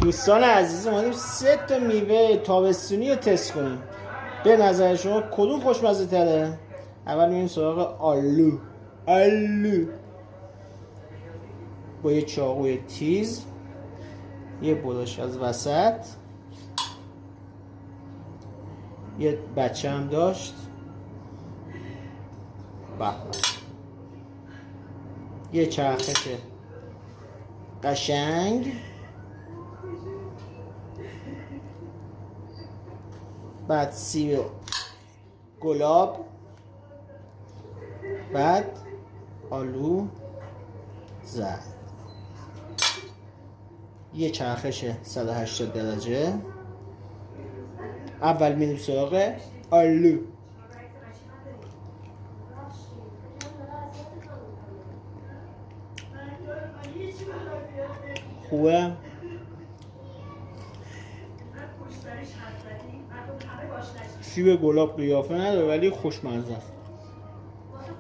دوستان عزیز اومدیم 3 تا میوه تابستونی رو تست کنیم. به نظر شما کدوم خوشمزه تره؟ اول میریم سراغ آلو. با یه چاقوی تیز یه بلاش از وسط، یه بچه هم داشت. یه چرخش قشنگ، بعد سیب گلاب، بعد آلو زرد، یه چرخش 180 درجه. اول میریم سراغ آلو. خوبه؟ سیب گلاب قیافه نداره ولی خوشمزه است.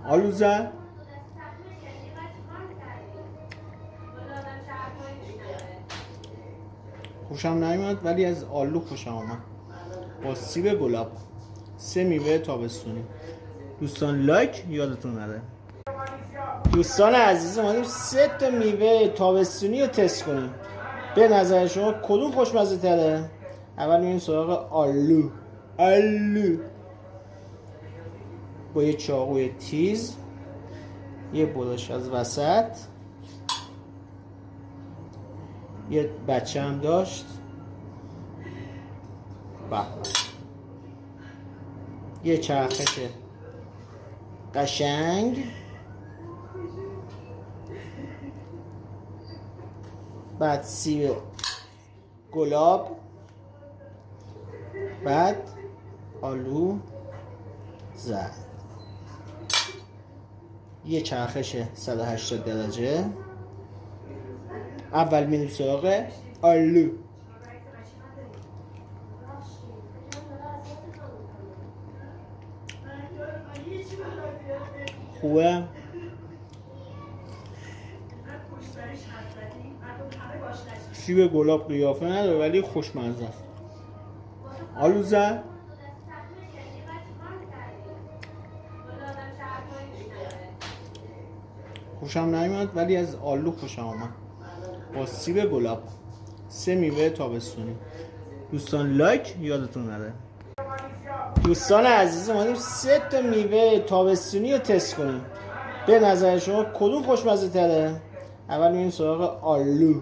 آلو زرد خوشم نیومد ولی از آلو خوشم آمد. با سیب گلاب 3 میوه تابستونی. دوستان لایک یادتون نره. دوستان عزیز اومدیم 3 تا میوه تابستونی رو تست کنیم. به نظر شما کدوم خوشمزه تره؟ اول میریم سراغ آلو. با یه چاقوی تیز یه بلاش از وسط، یه بچه هم داشت. یه چرخش قشنگ، بعد سیب گلاب، بعد آلو زرد، یه چرخش 180 درجه. اول میریم سراغ آلو. خوبه؟ سیب گلاب قیافه نداره ولی خوشمزه است. آلو زرد خوشم نیومد ولی از آلو خوشم آمد. با سیب گلاب 3 میوه تابستونی. دوستان لایک یادتون نره. دوستان عزیز اومدیم 3 تا میوه تابستونی رو تست کنیم. به نظر شما کدوم خوشمزه تره؟ اول میریم سراغ آلو.